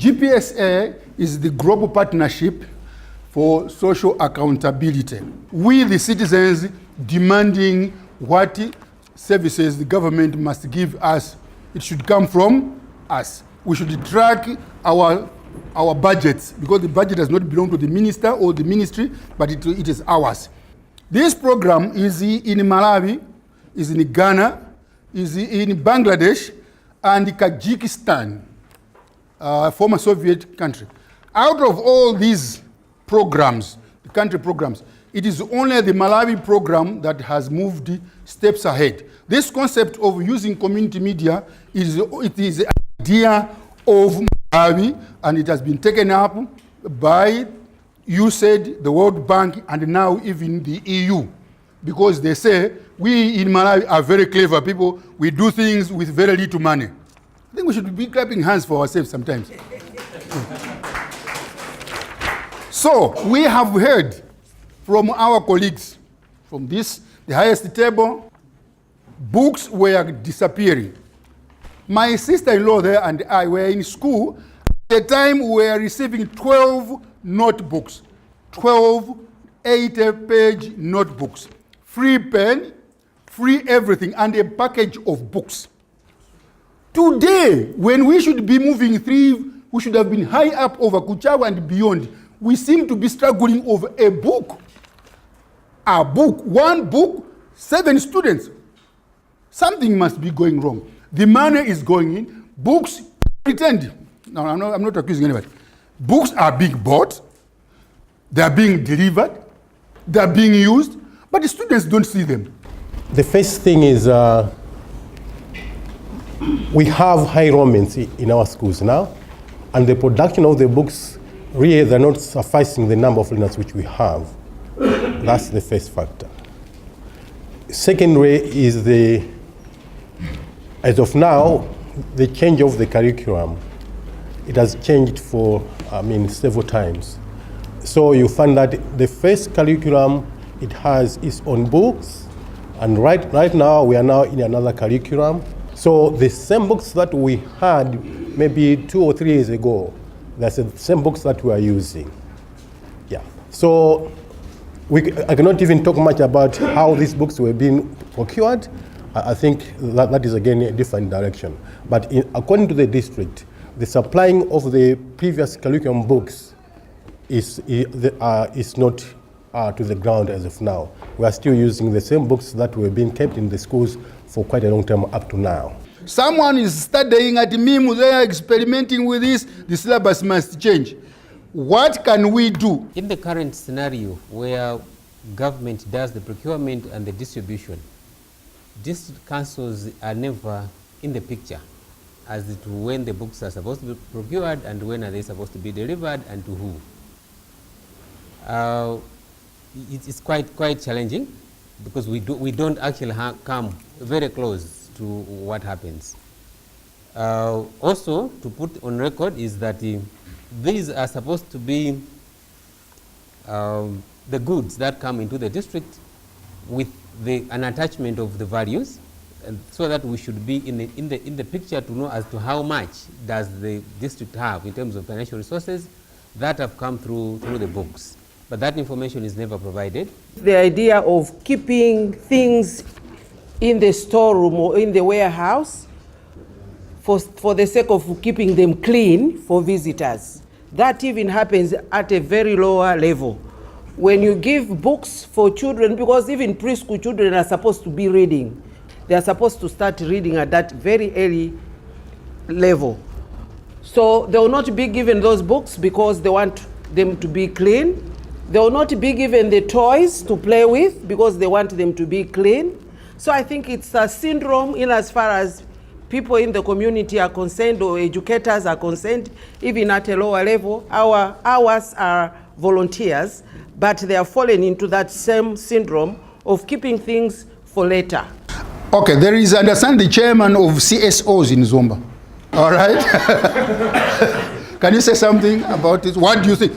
GPSA is the Global Partnership for Social Accountability. We, the citizens, demanding what services the government must give us. It should come from us. We should track our budgets, because the budget does not belong to the minister or the ministry, but it is ours. This program is in Malawi, is in Ghana, is in Bangladesh, and Tajikistan, former Soviet country. Out of all these programs, the country programs, it is only the Malawi program that has moved steps ahead. This concept of using community media is an idea of Malawi, and it has been taken up by USAID, the World Bank, and now even the EU, because they say we in Malawi are very clever people. We do things with very little money. I think we should be clapping hands for ourselves sometimes. So we have heard from our colleagues from the highest table, books were disappearing. My sister-in-law there and I were in school. At the time we were receiving 12 notebooks, 12 80-page notebooks, free pen, free everything, and a package of books. Today, when we should be moving we should have been high up over Kuchawa and beyond, we seem to be struggling over a book. A book, one book, 7 students. Something must be going wrong. The money is going in, books pretend. No, I'm not accusing anybody. Books are being bought, they are being delivered, they are being used, but the students don't see them. The first thing is we have high enrollments in our schools now, and the production of the books, really they're not sufficing the number of learners which we have. That's the first factor. Secondly is as of now, the change of the curriculum. It has changed several times. So you find that the first curriculum it has its own books, and right now we are now in another curriculum. So the same books that we had maybe 2 or 3 years ago, that's the same books that we are using. Yeah. So I cannot even talk much about how these books were being procured. I think that is again a different direction. But according to the district, the supplying of the previous curriculum books is not to the ground as of now. We are still using the same books that were being kept in the schools for quite a long time up to now. Someone is studying at MIMU, they are experimenting with this, the syllabus must change. What can we do? In the current scenario where government does the procurement and the distribution, district councils are never in the picture as to when the books are supposed to be procured and when are they supposed to be delivered and to who. It's quite challenging because we don't actually come very close to what happens. Also, to put on record is that these are supposed to be the goods that come into the district with an attachment of the values, and so that we should be in the picture to know as to how much does the district have in terms of financial resources that have come through the books. But that information is never provided. The idea of keeping things in the storeroom or in the warehouse for the sake of keeping them clean for visitors. That even happens at a very lower level. When you give books for children, because even preschool children are supposed to be reading, they are supposed to start reading at that very early level. So they will not be given those books because they want them to be clean. They will not be given the toys to play with because they want them to be clean. So I think it's a syndrome in as far as people in the community are concerned or educators are concerned, even at a lower level. Ours are volunteers, but they are falling into that same syndrome of keeping things for later. Okay, there is, understand, the chairman of CSOs in Zomba. All right? Can you say something about it? What do you think?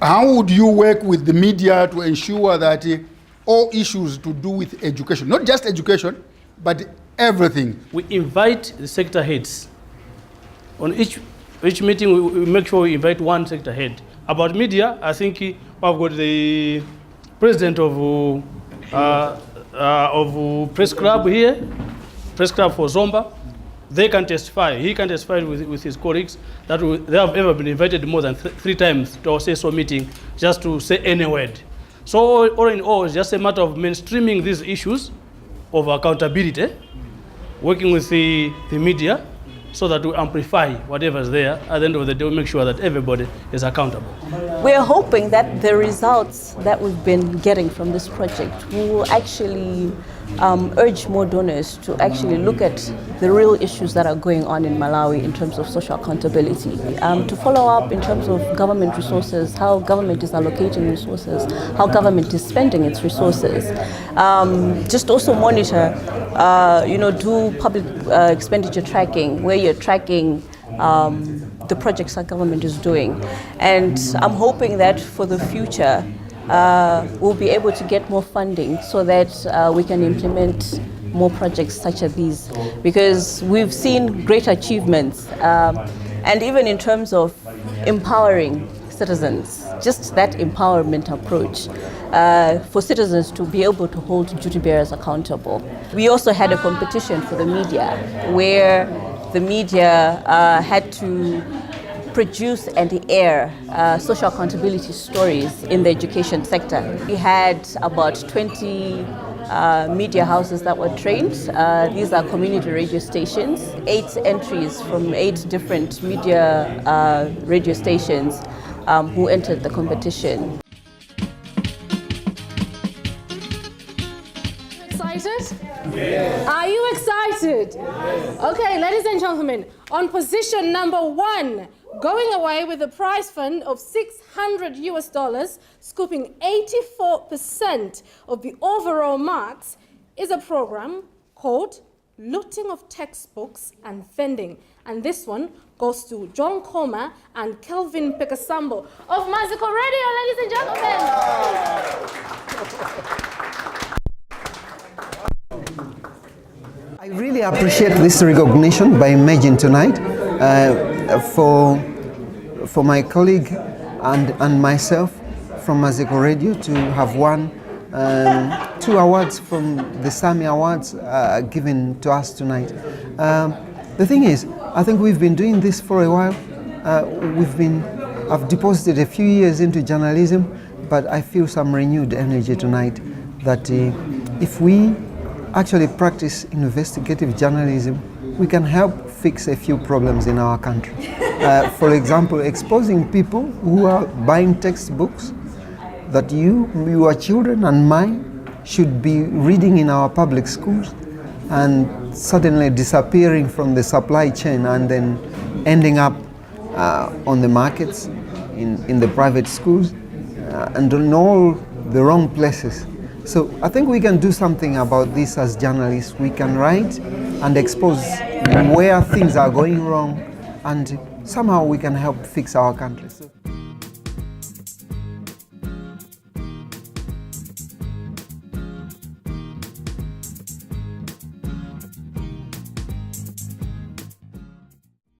How would you work with the media to ensure that all issues to do with education, not just education, but everything? We invite the sector heads on each each meeting we make sure we invite one sector head. About media, I think we've got the president of press club here, press club for Zomba. They can testify. He can testify with his colleagues that they have ever been invited more than 3 times to our CSO meeting just to say any word. So all in all, it's just a matter of mainstreaming these issues of accountability, working with the media, so that we amplify whatever is there. At the end of the day, we make sure that everybody is accountable. We are hoping that the results that we've been getting from this project will actually urge more donors to actually look at the real issues that are going on in Malawi in terms of social accountability, to follow up in terms of government resources, how government is allocating resources, how government is spending its resources. Just also monitor, do public expenditure tracking, where you're tracking the projects that government is doing. And I'm hoping that for the future, we'll be able to get more funding so that we can implement more projects such as these, because we've seen great achievements, and even in terms of empowering citizens, just that empowerment approach for citizens to be able to hold duty bearers accountable. We also had a competition for the media where the media had to produce and air social accountability stories in the education sector. We had about 20 media houses that were trained. These are community radio stations, 8 entries from 8 different media radio stations who entered the competition. Excited? Yes. Are you excited? Yes. Okay, ladies and gentlemen, on position number 1, going away with a prize fund of $600, scooping 84% of the overall marks, is a program called Looting of Textbooks and Vending. And this one goes to John Koma and Kelvin Pekasambo of Maziko Radio, ladies and gentlemen. I really appreciate this recognition by Imagine tonight. For my colleague and myself from Maziko Radio to have won 2 awards from the SAMI Awards given to us tonight. The thing is, I think we've been doing this for a while. I've deposited a few years into journalism, but I feel some renewed energy tonight that if we actually practice investigative journalism, we can help fix a few problems in our country. For example, exposing people who are buying textbooks that your children and mine should be reading in our public schools and suddenly disappearing from the supply chain and then ending up on the markets, in the private schools, and in all the wrong places. So I think we can do something about this as journalists. We can write and expose where things are going wrong, and somehow we can help fix our country.